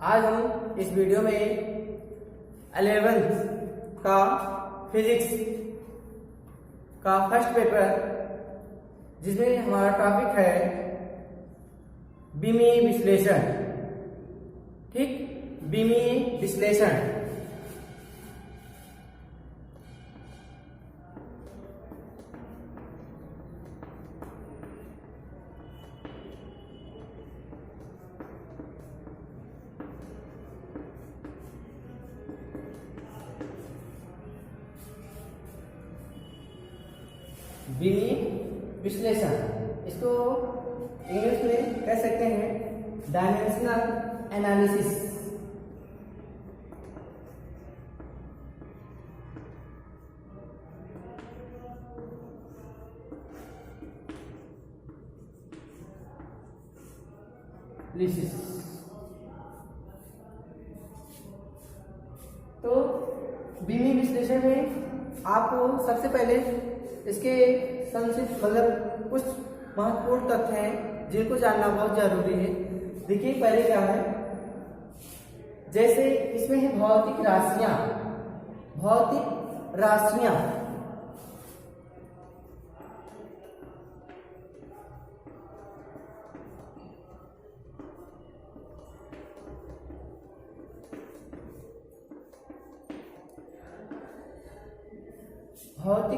आज हम इस वीडियो में 11th का फिजिक्स का फर्स्ट पेपर, जिसमें हमारा टॉपिक है विमीय विश्लेषण। ठीक, विमीय विश्लेषण। विमीय विश्लेषण, इसको इंग्लिश में कह सकते हैं डायमेंशनल एनालिसिस। तो विमीय विश्लेषण में आपको सबसे पहले इसके संक्षिप्त मतलब कुछ महत्वपूर्ण तथ्य हैं जिनको जानना बहुत जरूरी है। देखिए पहले क्या है, जैसे इसमें है भौतिक राशियां। भौतिक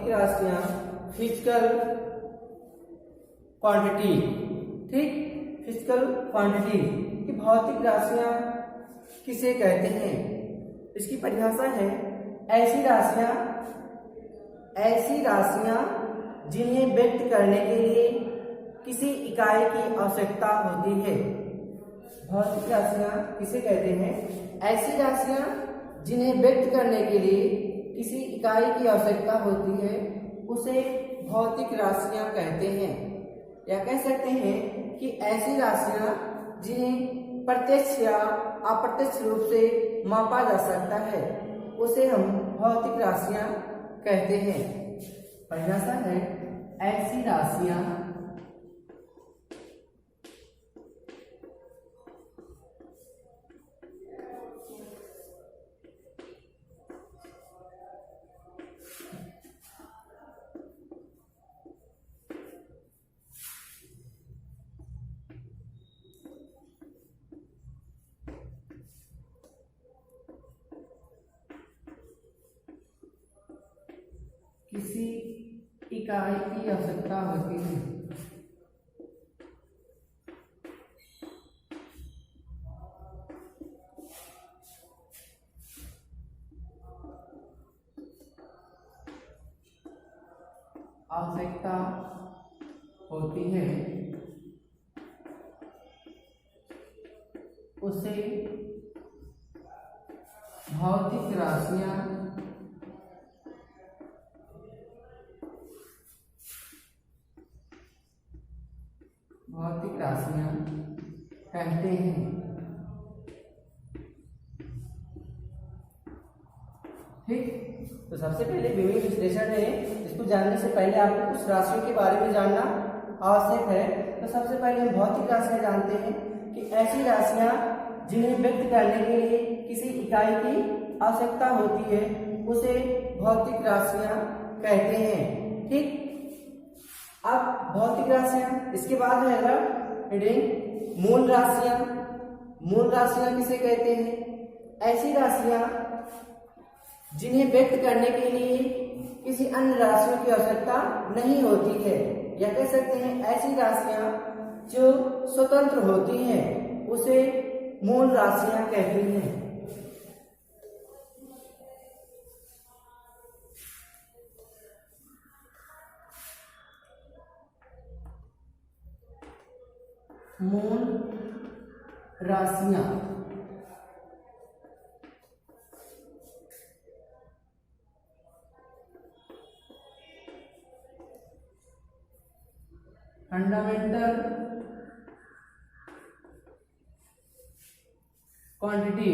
राशियां फिजिकल क्वांटिटी। ठीक, फिजिकल क्वांटिटी की भौतिक राशियां किसे कहते हैं? इसकी परिभाषा है ऐसी राशियां जिन्हें व्यक्त करने के लिए किसी इकाई की आवश्यकता होती है। भौतिक राशियां किसे कहते हैं? ऐसी राशियां जिन्हें व्यक्त करने के लिए किसी इकाई की आवश्यकता होती है, उसे भौतिक राशियां कहते हैं। या कह सकते हैं कि ऐसी राशियां जिन्हें प्रत्यक्ष या अप्रत्यक्ष रूप से मापा जा सकता है, उसे हम भौतिक राशियां कहते हैं। परिभाषा है ऐसी राशियां किसी इकाई की आवश्यकता होती है। आवश्यकता होती है, उसे भौतिक राशियां कहते हैं। ठीक, तो सबसे पहले विमीय विश्लेषण में इसको जानने से पहले आपको कुछ राशियों के बारे में जानना आवश्यक है। तो सबसे पहले हम भौतिक राशियां जानते हैं कि ऐसी राशियां जिन्हें व्यक्त करने के लिए किसी इकाई की आवश्यकता होती है, उसे भौतिक राशियां कहते हैं। ठीक, अब भौतिक राशियां, इसके बाद है हेडिंग मूल राशियां। मूल राशियां किसे कहते हैं? ऐसी राशियां जिन्हें व्यक्त करने के लिए किसी अन्य राशियों की आवश्यकता नहीं होती है। या कह सकते हैं ऐसी राशियां जो स्वतंत्र होती हैं, उसे मूल राशियां कहती हैं। मूल राशियां फंडामेंटल क्वांटिटी।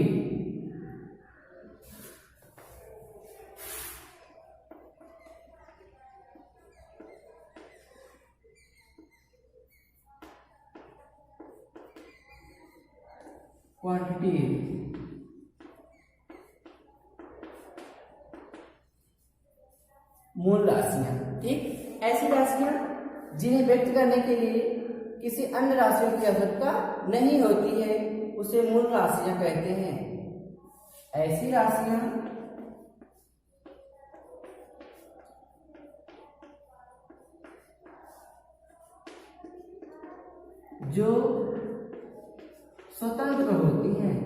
क्वांटिटी, मूल राशियां। ठीक, ऐसी राशियां जिन्हें व्यक्त करने के लिए किसी अन्य राशियों की आवश्यकता नहीं होती है उसे मूल राशियां कहते हैं। ऐसी राशियां जो स्वतंत्र होती हैं,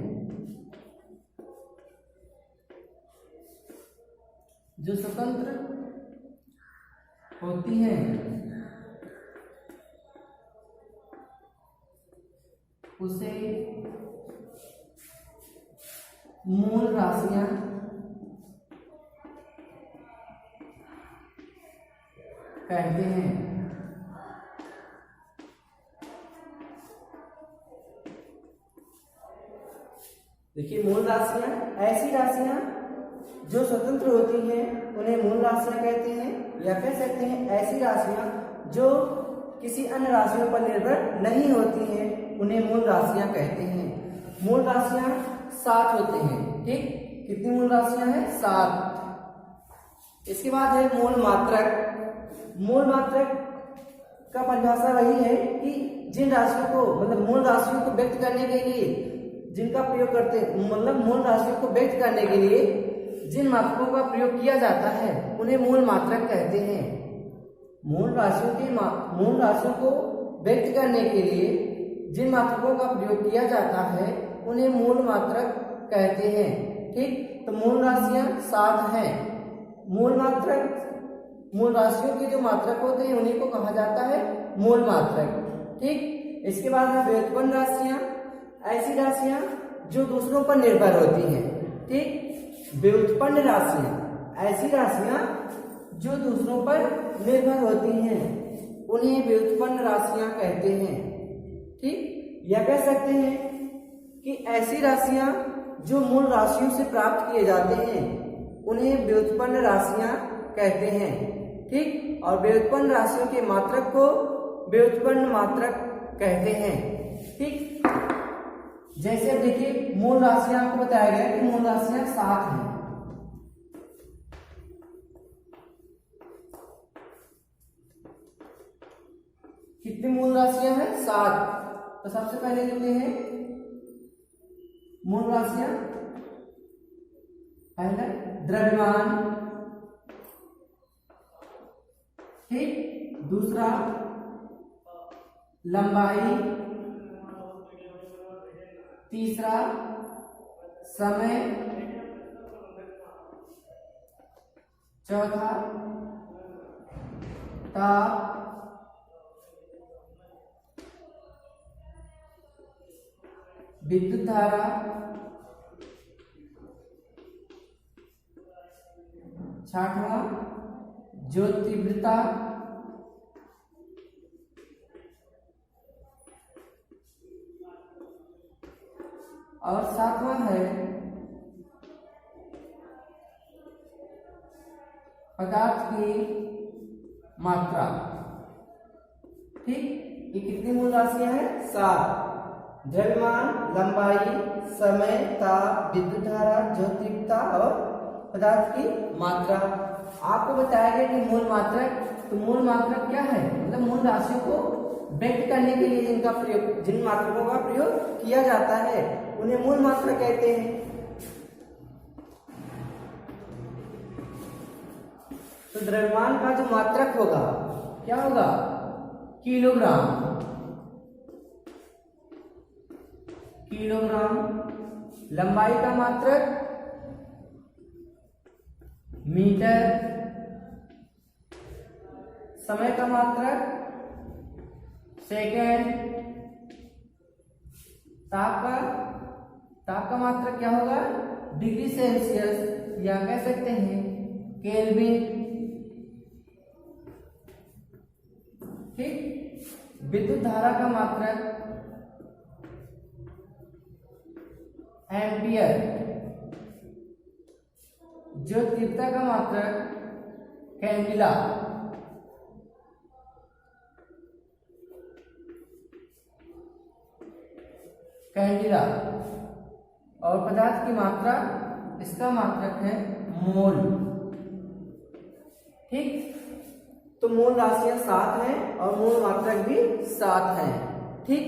जो स्वतंत्र होती हैं उसे मूल राशियां कहते हैं। देखिए, मूल राशियां ऐसी राशियां जो स्वतंत्र होती हैं उन्हें मूल राशियां कहते हैं, या कह सकते हैं ऐसी राशियां जो किसी अन्य राशियों पर निर्भर नहीं होती हैं उन्हें मूल राशियां कहते हैं। मूल राशियां 7 होते हैं। ठीक, कितनी मूल राशियां हैं? 7। इसके बाद है मूल मात्रक। मूल मात्रक का परिभाषा वही है कि जिन राशियों को मतलब मूल राशियों को व्यक्त करने के लिए जिनका प्रयोग करते मतलब मूल राशियों को व्यक्त करने के लिए जिन मात्रकों का प्रयोग किया जाता है उन्हें मूल मात्रक कहते हैं। मूल राशियों को व्यक्त करने के लिए जिन मात्रकों का प्रयोग किया जाता है उन्हें मूल मात्रक कहते हैं। ठीक, तो मूल राशियां 7 हैं। मूल राशियों के जो मात्रक होते हैं उन्हीं को कहा जाता है मूल मात्रक। ठीक, इसके बाद है व्युत्पन्न राशियां। ऐसी राशियां जो दूसरों पर निर्भर होती हैं। ठीक, व्युत्पन्न राशियां ऐसी राशियां जो दूसरों पर निर्भर होती हैं उन्हें व्युत्पन्न राशियां कहते हैं। ठीक, या कह सकते हैं कि ऐसी राशियां जो मूल राशियों से प्राप्त किए जाते हैं उन्हें व्युत्पन्न राशियां कहते हैं। ठीक, और व्युत्पन्न राशियों के मात्रक को व्युत्पन्न मात्रक कहते हैं। ठीक, जैसे अब देखिए, मूल राशियां आपको बताया गया कि मूल राशियां 7 हैं। कितनी मूल राशियां हैं? 7। तो सबसे पहले लिखते हैं मूल राशियां। पहला द्रव्यमान, ठीक, दूसरा लंबाई, तीसरा समय, चौथा ताप, विद्युत धारा, छठवां ज्योति तीव्रता, और 7वां है पदार्थ की मात्रा। ठीक, ये कितनी मूल राशियां हैं? 7। द्रव्यमान, लंबाई, समय, ताप, विद्युत धारा, ज्योतितीव्रता और पदार्थ की मात्रा। आपको बताया गया कि मूल मात्रक, तो मूल मात्रक क्या है? मतलब मूल राशियों को व्यक्त करने के लिए जिन मात्रकों का प्रयोग किया जाता है उन्हें मूल मात्रक कहते हैं। तो द्रव्यमान का जो मात्रक होगा क्या होगा? किलोग्राम। लंबाई का मात्रक मीटर। समय का मात्रक सेकेंड। ताप का मात्रक क्या होगा? डिग्री सेल्सियस, या कह सकते हैं केल्विन। ठीक, विद्युत धारा का मात्रक एम्पियर। ज्योतितीव्रता का मात्रक कैंडिला। और पदार्थ की मात्रा, इसका मात्रक है मोल। ठीक, तो मूल राशियां 7 हैं और मूल मात्रक भी 7 हैं। ठीक,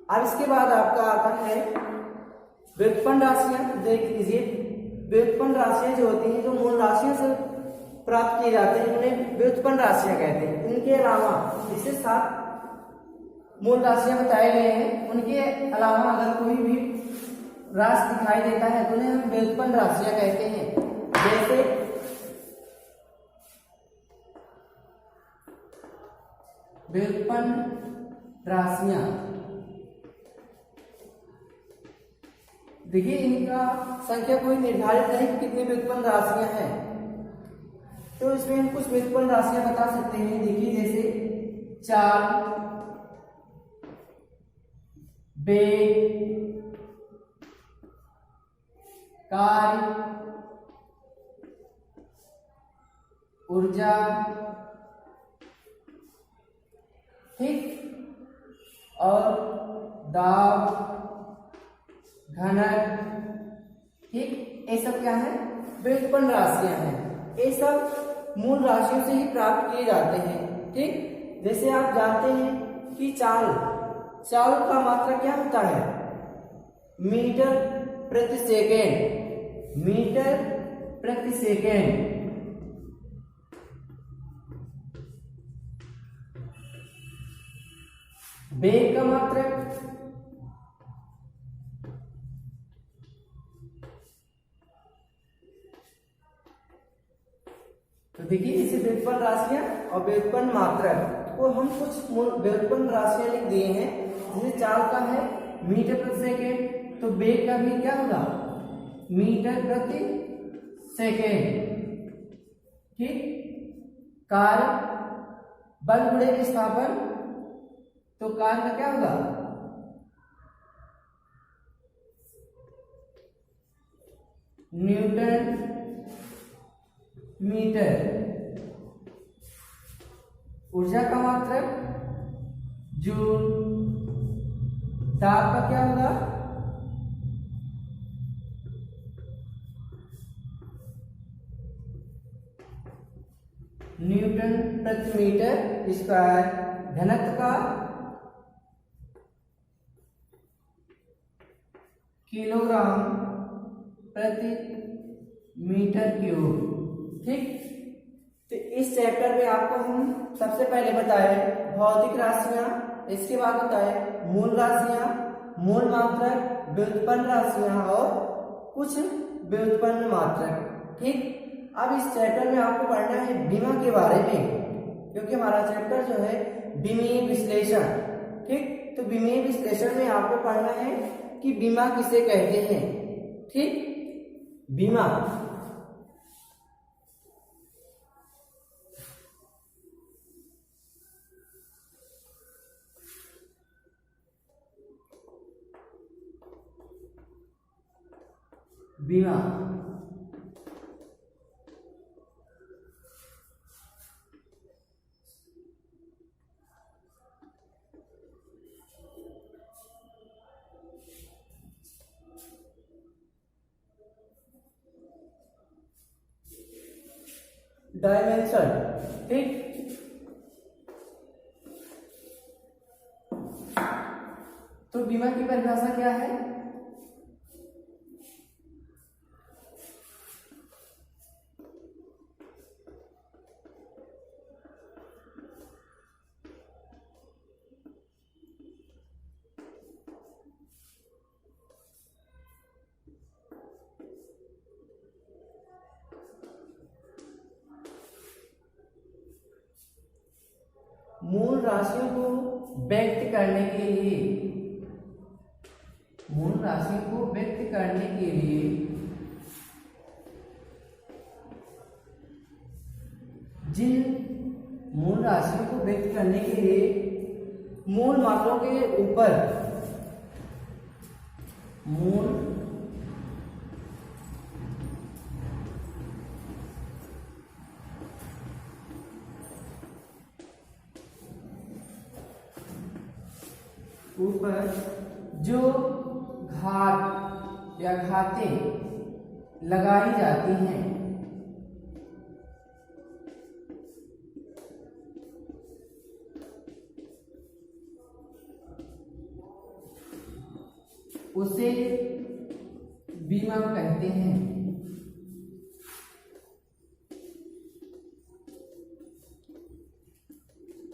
अब इसके बाद आपका आता है व्युत्पन्न राशियां। देख लीजिए, व्युत्पन्न राशियां जो होती हैं, जो मूल राशियों से प्राप्त किए जाते हैं, उन्हें व्युत्पन्न राशियां कहते हैं। इनके अलावा जिसे 7 मूल राशियां बताए गए हैं, उनके अलावा अगर कोई भी राशि दिखाई देता है तो उन्हें हम व्युत्पन्न राशियां कहते हैं। जैसे व्युत्पन्न राशियां, देखिए इनका संख्या कोई निर्धारित नहीं कि कितनी व्युत्पन्न राशियां हैं, तो इसमें हम कुछ व्युत्पन्न राशियां बता सकते हैं। देखिए जैसे चाल, वेग, कार्य, ऊर्जा। ठीक, और दाब, घनत्व। ठीक, ये सब क्या है? व्युत्पन्न राशियां हैं। ये सब मूल राशियों से ही प्राप्त किए जाते हैं। ठीक, जैसे आप जानते हैं कि चाल का मात्रा क्या होता है? मीटर प्रति सेकेंड। मीटर प्रति सेकेंड। वेग का मात्रक तो देखिए, इसे व्युत्पन्न राशियां और व्युत्पन्न मात्रक को हम कुछ व्युत्पन्न राशियां लिख दिए हैं। जैसे चाल का है मीटर प्रति सेकेंड, तो वेग का भी क्या होगा? मीटर प्रति सेकेंड। ठीक, कार्य बल गुणे विस्थापन, तो कार्य का क्या होगा? Newton metre. ऊर्जा का मात्रक जूल। दाब का क्या होगा? न्यूटन प्रति मीटर स्क्वायर। घनत्व का किलोग्राम प्रति मीटर क्यूब। ठीक, तो इस चैप्टर में आपको हम सबसे पहले बताए भौतिक राशियां, इसके बाद बताए मूल राशियां, मूल मात्रक, व्युत्पन्न राशियां और कुछ व्युत्पन्न मात्रक। ठीक, अब इस चैप्टर में आपको पढ़ना है विमा के बारे में, क्योंकि हमारा चैप्टर जो है विमीय विश्लेषण। ठीक, तो विमीय विश्लेषण में आपको पढ़ना है कि बीमा किसे कहते हैं। ठीक, बीमा बीमा डायमेंशन। ठीक, तो बीमा की परिभाषा क्या है? मूल राशियों को व्यक्त करने के लिए, मूल राशियों को व्यक्त करने के लिए जिन मूल राशियों को व्यक्त करने के लिए मूल मात्रों के ऊपर मूल ऊपर जो घात या घातें लगाई जाती हैं। उसे बीमा कहते हैं।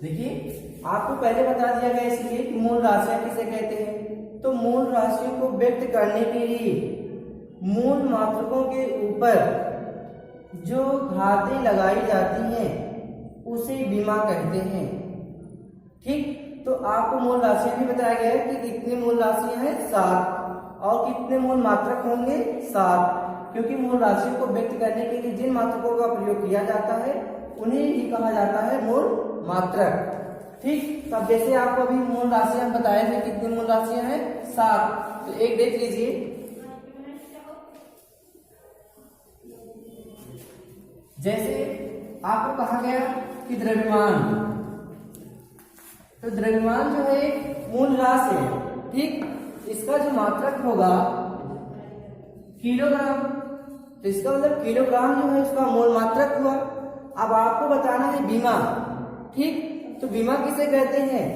देखिए आपको पहले बता दिया गया इसलिए कि मूल राशियां किसे कहते हैं। तो मूल राशियों को व्यक्त करने के लिए मूल मात्रकों के ऊपर जो घातें लगाई जाती हैं उसे बीमा कहते हैं। ठीक, तो आपको मूल राशियां भी बताया गया है कि कितनी मूल राशियां हैं 7 और कितने मूल मात्रक होंगे 7, क्योंकि मूल राशियों को व्यक्त करने के लिए जिन मात्रकों का प्रयोग किया जाता है उन्हें ही कहा जाता है मूल मात्रक। ठीक, तब जैसे आपको अभी मूल राशियां बताए थे कितनी मूल राशियां हैं 7, तो एक देख लीजिए। जैसे आपको कहा गया कि द्रव्यमान, तो द्रव्यमान जो है मूल राशि है। ठीक, इसका जो मात्रक होगा किलोग्राम, तो इसका मतलब किलोग्राम जो है उसका मूल मात्रक हुआ। अब आपको बताना है बीमा। ठीक, तो बीमा किसे कहते हैं।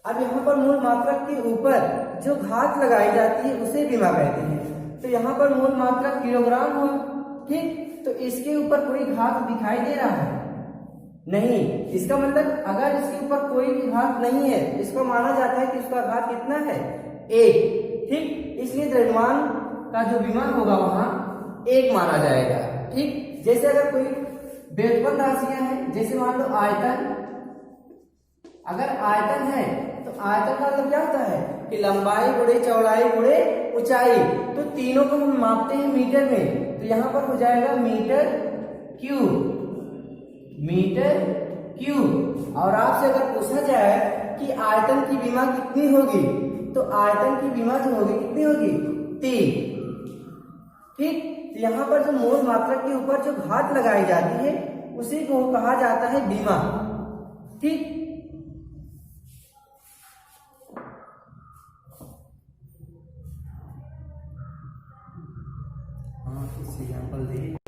अब यहाँ पर मूल मात्रक के ऊपर जो घात लगाई जाती है उसे बीमा कहते हैं। तो यहाँ पर मूल मात्रक किलोग्राम हुआ। ठीक, तो इसके ऊपर कोई घात दिखाई दे रहा है नहीं, इसका मतलब अगर इसके ऊपर कोई भी घात नहीं है इसको माना जाता है कि उसका घात कितना है 1। ठीक, इसलिए द्रव्यमान का जो बीमा होगा वहां 1 माना जाएगा। ठीक, जैसे अगर कोई व्युत्पन्न राशियां हैं, जैसे मान लो आयतन, अगर आयतन है तो आयतन का मतलब क्या होता है कि लंबाई गुणे चौड़ाई गुणे ऊंचाई, तो तीनों को हम मापते हैं मीटर में, तो यहां पर हो जाएगा मीटर क्यूब, मीटर क्यूब। और आपसे अगर पूछा जाए कि आयतन की बीमा कितनी होगी, तो आयतन की बीमा जो होगी कितनी होगी 3। ठीक, तो यहाँ पर जो मूल मात्रक के ऊपर जो घात लगाई जाती है उसी को कहा जाता है बीमा। ठीक, हाँ, एग्जाम्पल देखिए।